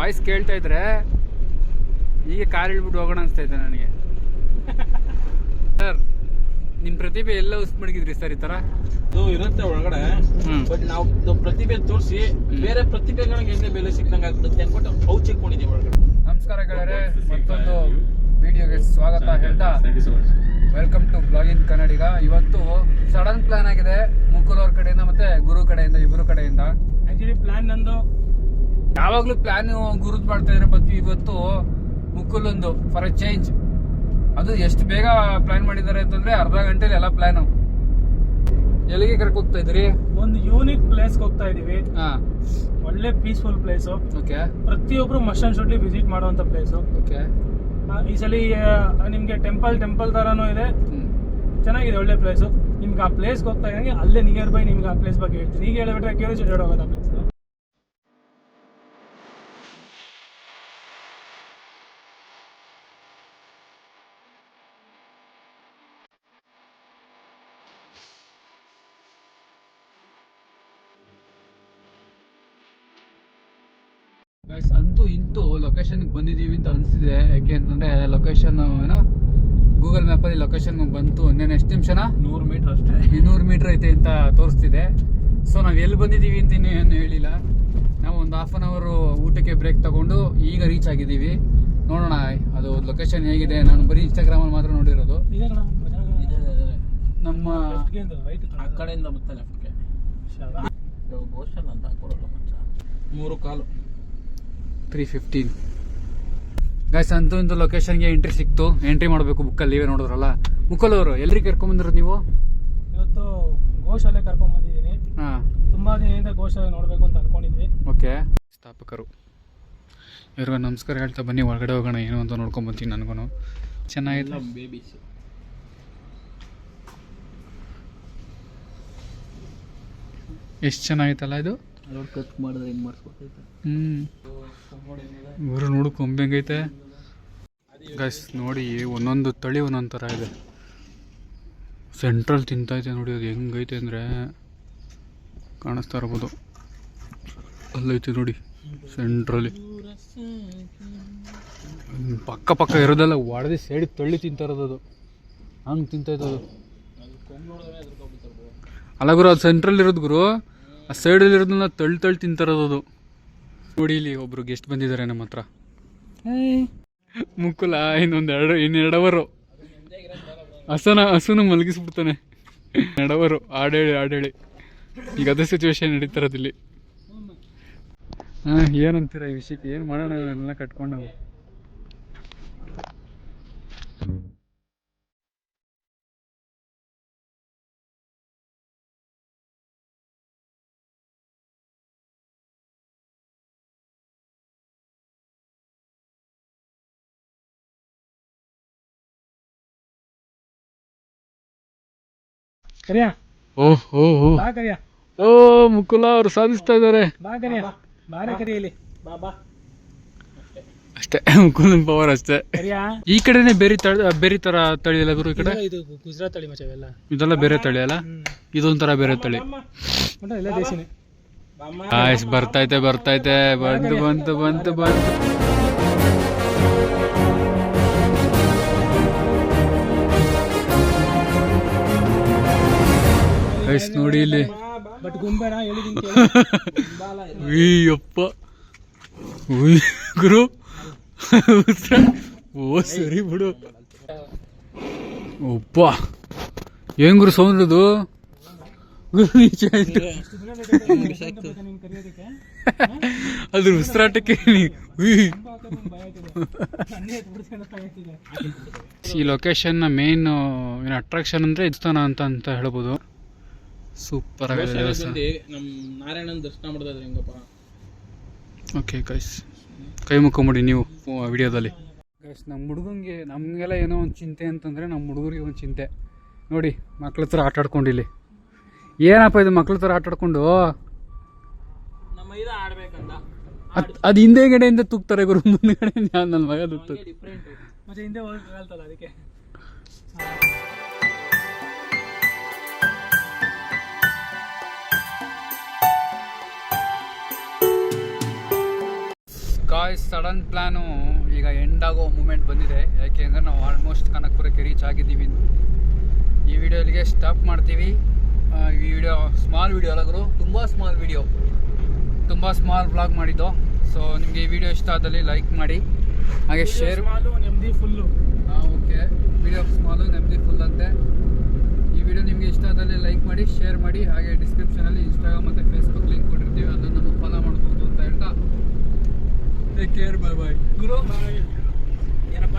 Voice ಕೇಳ್ತಾ ಇದ್ರೆ ಈಗ ಕಾರ್ ಇಳ್ಬಿಟ್ಟು ಹೋಗೋಣ ಅನಿಸ್ತೈತೆ ನನಗೆ. ಸರ್ ನಿಮ್ಮ ಪ್ರತಿಭೆ ಎಲ್ಲ ಉಸ್ ಮಡಗಿದ್ರಿ ಸರ್ ಈ ಥರ? ಅದು ಇರುತ್ತೆ ಒಳಗಡೆ, ಬಟ್ ನಾವು ಪ್ರತಿಭೆ ತೋರಿಸಿ ಬೇರೆ ಪ್ರತಿಭೆಗಳಿಗೆ ಹೆಂಗೆ ಬೆಲೆ ಸಿಕ್ದಂಗೆ ಆಗ್ಬಿಡುತ್ತೆ ಅನ್ಬಿಟ್ಟು ಪೌಚ್ ಇಟ್ಕೊಂಡಿದ್ದೀವಿ ಒಳಗಡೆ. ನಮಸ್ಕಾರ ಗೆಳೆಯರೆ, ಮತ್ತೊಂದು ವಿಡಿಯೋಗೆ ಸ್ವಾಗತ ಹೇಳ್ತಾ ವೆಲ್ಕಮ್ ಟು ಬ್ಲಾಗಿಂಗ್ ಕನ್ನಡಿಗ. ಇವತ್ತು ಸಡನ್ ಪ್ಲಾನ್ ಆಗಿದೆ ಮುಕುಲ್ ಅವ್ರ ಕಡೆಯಿಂದ ಮತ್ತೆ ಗುರು ಕಡೆಯಿಂದ, ಇಬ್ಬರು ಕಡೆಯಿಂದ. ಆಕ್ಚುಲಿ ಪ್ಲಾನ್ ನಂದು ಯಾವಾಗ್ಲೂ ಪ್ಲಾನ್ ಗುರುದ್ ಮಾಡ್ತಾ ಇದ್ರೆ, ಬಟ್ ಇವತ್ತು ಮುಕುಲ್ ಒಂದು ಫಾರ್ ಎ ಚೇಂಜ್. ಅದು ಎಷ್ಟು ಬೇಗ ಪ್ಲಾನ್ ಮಾಡಿದ್ದಾರೆ ಅಂತಂದ್ರೆ ಅರ್ಧ ಗಂಟೆಲಿ ಎಲ್ಲ ಪ್ಲಾನ್. ಎಲ್ಲಿಗೆ ಕರ್ಕ ಹೋಗ್ತಾ ಇದ್ರಿ? ಒಂದು ಯೂನಿಕ್ ಪ್ಲೇಸ್ ಹೋಗ್ತಾ ಇದೀವಿ. ಹಾ, ಒಳ್ಳೆ ಪೀಸ್ಫುಲ್ ಪ್ಲೇಸ್. ಓಕೆ. ಪ್ರತಿಯೊಬ್ರು ಮಸ್ಟ್ ಅಂಡ್ ಶುಡ್ಲಿ ವಿಸಿಟ್ ಮಾಡುವಂತ ಪ್ಲೇಸ್. ಓಕೆ. ಈ ಸಲ ನಿಮ್ಗೆ ಟೆಂಪಲ್ ತರಾನು ಇದೆ, ಚೆನ್ನಾಗಿದೆ, ಒಳ್ಳೆ ಪ್ಲೇಸ್. ನಿಮ್ಗೆ ಆ ಪ್ಲೇಸ್ ಹೋಗ್ತಾ ಇದ್ದಂಗೆ ಅಲ್ಲೇ ನಿಯರ್ ಬೈ ನಿಮ್ಗೆ ಆ ಪ್ಲೇಸ್ ಬಗ್ಗೆ ಹೇಳ್ತೀನಿ. ಈಗ ಹೇಳ್ಬಿಟ್ರೆ ಕ್ಯೂರಿಯಾಸಿಟಿ ಹೋಗೋದು ಆ ಪ್ಲೇಸ್. ಅಂತೂ ಇಂತೂ ಲೊಕೇಶನ್ಗೆ ಬಂದಿದ್ದೀವಿ ಅಂತ ಅನಿಸಿದೆ. ಯಾಕೆ ಅಂತಂದರೆ ಲೊಕೇಶನ್ ಏನೋ ಗೂಗಲ್ ಮ್ಯಾಪಲ್ಲಿ ಲೊಕೇಶನ್ ಬಂತು. ಇನ್ನೇನು ಎಷ್ಟು ನಿಮಿಷನ? 100 ಮೀಟರ್ ಅಷ್ಟೇ, 200 ಮೀಟ್ರ್ ಐತೆ ಅಂತ ತೋರಿಸ್ತಿದೆ. ಸೊ ನಾವು ಎಲ್ಲಿ ಬಂದಿದ್ದೀವಿ ಅಂತ ಏನು ಹೇಳಿಲ್ಲ. ನಾವು ಒಂದು ಹಾಫ್ ಆನ್ ಅವರು ಊಟಕ್ಕೆ ಬ್ರೇಕ್ ತಗೊಂಡು ಈಗ ರೀಚ್ ಆಗಿದ್ದೀವಿ. ನೋಡೋಣ ಅದು ಲೊಕೇಶನ್ ಹೇಗಿದೆ. ನಾನು ಬರೀ ಇನ್ಸ್ಟಾಗ್ರಾಮಲ್ಲಿ ಮಾತ್ರ ನೋಡಿರೋದು. ನಮ್ಮ ಆ ಕಡೆಯಿಂದ ಮತ್ತೆ ಲೆಫ್ಟ್ಗೆ ಗೋಶಲ್ ಅಂತ ಹಾಕೊಡಲ್ಲ ಮಚ್ಚ. 3 ಕಾಲು 3:15 ಗೈಸ್. ಅಂತೂ ಇಂದು ಲೊಕೇಶನ್ಗೆ ಎಂಟ್ರಿ ಸಿಕ್ತು. ಎಂಟ್ರಿ ಮಾಡಬೇಕು ಬುಕ್ಕಲ್ಲಿ, ನೀವೇ ನೋಡಿದ್ರಲ್ಲ. ಮುಕುಲ್ ಅವರು ಎಲ್ರಿಗೆ ಕರ್ಕೊಂಬಂದಿರೋದು ನೀವು? ಇವತ್ತು ಗೋಶಾಲೆ ಕರ್ಕೊಂಡ್ ಬಂದಿದ್ದೀನಿ. ಹಾಂ, ತುಂಬಾ ದಿನದಿಂದ ಗೋಶಾಲೆ ನೋಡ್ಬೇಕು ಅಂತ ಅನ್ಕೊಂಡಿದ್ವಿ. ಓಕೆ. ಸ್ಥಾಪಕರು ಇವ್ರಿಗೂ ನಮಸ್ಕಾರ ಹೇಳ್ತಾ ಬನ್ನಿ, ಒಳಗಡೆ ಹೋಗೋಣ ಏನು ಅಂತ ನೋಡ್ಕೊಂಬಂತೀನಿ. ನನಗೂ ಚೆನ್ನಾಗಿಲ್ಲ. ಬೇಬೀಸ್ ಎಷ್ಟು ಚೆನ್ನಾಗಿತ್ತಲ್ಲ ಇದು. ಕಟ್ ಮಾಡಿದ್ರೆ ಹಿಂಗೆ ಮಾಡಿಸ್ಕೊತೈತೆ. ಇವರು ನೋಡು ಕೊಂಬೆ ಹೆಂಗೈತೆ ಗೈಸ್. ನೋಡಿ ಒಂದೊಂದು ತಳಿ ಒಂದೊಂದು ಥರ ಇದೆ. ಸೆಂಟ್ರಲ್ ತಿಂತೈತೆ ನೋಡಿ, ಅದು ಹೆಂಗೈತೆ ಅಂದರೆ ಕಾಣಿಸ್ತಾ ಇರ್ಬೋದು. ಅಲ್ಲೈತೆ ನೋಡಿ ಸೆಂಟ್ರಲ್ಲಿ. ಪಕ್ಕ ಇರೋದೆಲ್ಲ ಒಡೆದು ಸೈಡಿಗೆ ತಳ್ಳಿ ತಿಂತಾ ಇರೋದು. ಅದು ಹಂಗೆ ತಿಂತೈತೆ ಅದು. ಅಲ್ಲ ಗುರು, ಅದು ಸೆಂಟ್ರಲ್ಲಿ ಇರೋದು ಗುರು. ಆ ಸೈಡಲ್ಲಿ ಇರೋದನ್ನ ತಳ್ಳಿ ತಿಂತಾರದು ಅದು. ನೋಡಿ ಇಲ್ಲಿ ಒಬ್ರು ಗೆಸ್ಟ್ ಬಂದಿದ್ದಾರೆ ನಮ್ಮ ಹತ್ರ. ಮುಕುಲ ಇನ್ನೆರಡು ಅವರು ಹಸುನ ಮಲಗಿಸ್ಬಿಡ್ತಾನೆ. ಎಡವರು ಆಡೇಳಿ ಈಗ ಅದೇ ಸಿಚುವೇಶನ್ ನಡೀತಾರದಿಲ್ಲಿ. ಹಾಂ, ಏನಂತೀರ ಈ ವಿಷಯಕ್ಕೆ? ಏನು ಮಾಡೋಣ ಎಲ್ಲ ಕಟ್ಕೊಂಡು ನಾವು. ಕರಿಯಾ ಬಾ ಕರಿಯಾ. ಓ ಮುಕುಲ ಅವರು ಸಾಧಿಸ್ತಾ ಇದ್ದಾರೆ. ಬಾ ಕರಿಯಾ, ಬಾರೆ ಕರಿಯಲಿ. ಬಾ ಅಷ್ಟೇ, ಮುಕುಲನ್ ಪವರ್ ಅಷ್ಟೇ. ಕರಿಯಾ. ಈ ಕಡೆನೆ ಬೇರೆ ತರ ತಳಿ ಅಲ್ಲ ಗುರು? ಈ ಕಡೆ ಇದು ಗುಜರಾತ್ ತಳಿ ಮಚ್ಚ. ಇವೆಲ್ಲ ಇದೆಲ್ಲ ಬೇರೆ ತಳಿ ಅಲ್ಲ, ಇದೊಂಥರ ಬೇರೆ ತಳಿ. ಎಲ್ಲ ದೇಶಿನೇ. ಆಯ್ಸ್ ಬರ್ತೈತೆ ಬಂತು. ಗೈಸ್ ನೋಡಿ ಇಲ್ಲಿ. ಬಟ್ ಗುಂಬೇಡ ಹೇಳಿದೀನಿ. ಅಯ್ಯಪ್ಪ ಗುರು, ಓ ಸರಿ ಬಿಡು. ಒಪ್ಪ ಏನ್ ಗುರು ಸೌಂಡ್ ಅದು? ಅದ್ರ ಉಸಿರಾಟಕ್ಕೆ ಈ ಲೊಕೇಶನ್ ಮೇನ್ ಏನು ಅಟ್ರಾಕ್ಷನ್ ಅಂದ್ರೆ ದೇವಸ್ಥಾನ ಅಂತ ಹೇಳ್ಬೋದು. ಸೂಪರ್ ಆಗಿದೆ ದೇವಸ್ಥಾನ. ನಮ್ಮ ನಾರಾಯಣನ ದರ್ಶನ ಮಾಡ್ತಾ ಇದ್ರೆ ಹೆಂಗಪ್ಪ. ಓಕೆ ಗೈಸ್, ಕೈ ಮುಕ್ಕೊಂಬಿಡಿ ನೀವು ವಿಡಿಯೋದಲ್ಲಿ. ಗೈಸ್, ನಮ್ಮ ಹುಡುಗಂಗೆ ನಮಗೆಲ್ಲ ಏನೋ ಒಂದು ಚಿಂತೆ ಅಂತಂದರೆ ನಮ್ಮ ಹುಡುಗರಿಗೆ ಒಂದು ಚಿಂತೆ. ನೋಡಿ ಮಕ್ಳ ಹತ್ರ ಆಟ ಆಡ್ಕೊಂಡು ಇಲ್ಲಿ. ಏನಪ್ಪ ಇದು ಮಕ್ಳ ಹತ್ರ ಆಟ ಆಡ್ಕೊಂಡು? ನಮ್ಮ ಇದು ಆಡ್ಬೇಕಂತ ಅದು ಹಿಂದೆಗಡೆಯಿಂದ ತುಕ್ತಾರೆ ಗುರು, ಮುಂದೆಗಡೆ ನನ್ನ ಮಗ ತುಕ್ತಾರೆ. ಮತ್ತೆ ಹಿಂದೆ ಹೋಗಲ್ತಲ್ಲ ಅದಕ್ಕೆ. ಗಾಯ್ಸ್ ಸಡನ್ ಪ್ಲ್ಯಾನು ಈಗ ಎಂಡ್ ಆಗೋ ಮೂಮೆಂಟ್ ಬಂದಿದೆ. ಯಾಕೆ ಅಂದರೆ ನಾವು ಆಲ್ಮೋಸ್ಟ್ ಕನಕಪುರಕ್ಕೆ ರೀಚ್ ಆಗಿದ್ದೀವಿ. ಈ ವಿಡಿಯೋ ಇಲ್ಲಿಗೆ ಸ್ಟಾಪ್ ಮಾಡ್ತೀವಿ. ಈ ವಿಡಿಯೋ ಸ್ಮಾಲ್ ವಿಡಿಯೋ ಅಲ್ಲದ್ರು, ತುಂಬ ಸ್ಮಾಲ್ ವ್ಲಾಗ್ ಮಾಡಿದ್ದು. ಸೊ ನಿಮಗೆ ಈ ವಿಡಿಯೋ ಇಷ್ಟ ಆದಲ್ಲಿ ಲೈಕ್ ಮಾಡಿ, ಹಾಗೆ ಶೇರ್. ನೆಮ್ಮದಿ ಫುಲ್ಲು. ಓಕೆ, ವಿಡಿಯೋ ಸ್ಮಾಲು ನೆಮ್ಮದಿ ಫುಲ್ ಅಂತೆ. ಈ ವಿಡಿಯೋ ನಿಮಗೆ ಇಷ್ಟ ಆದಲ್ಲಿ ಲೈಕ್ ಮಾಡಿ, ಶೇರ್ ಮಾಡಿ, ಹಾಗೆ ಡಿಸ್ಕ್ರಿಪ್ಷನಲ್ಲಿ ಇನ್ಸ್ಟಾಗ್ರಾಮ್ ಮತ್ತು ಫೇಸ್ಬುಕ್ ಲಿಂಕ್ ಕೊಟ್ಟಿರ್ತೀವಿ, ಅದನ್ನು ನಮಗೆ ಫಾಲೋ ಮಾಡ್ಬೋದು ಅಂತ ಹೇಳ್ತಾ ಟೇಕ್ ಕೇರ್. ಬಾಯ್ ಗುರು. ಏನಪ್ಪ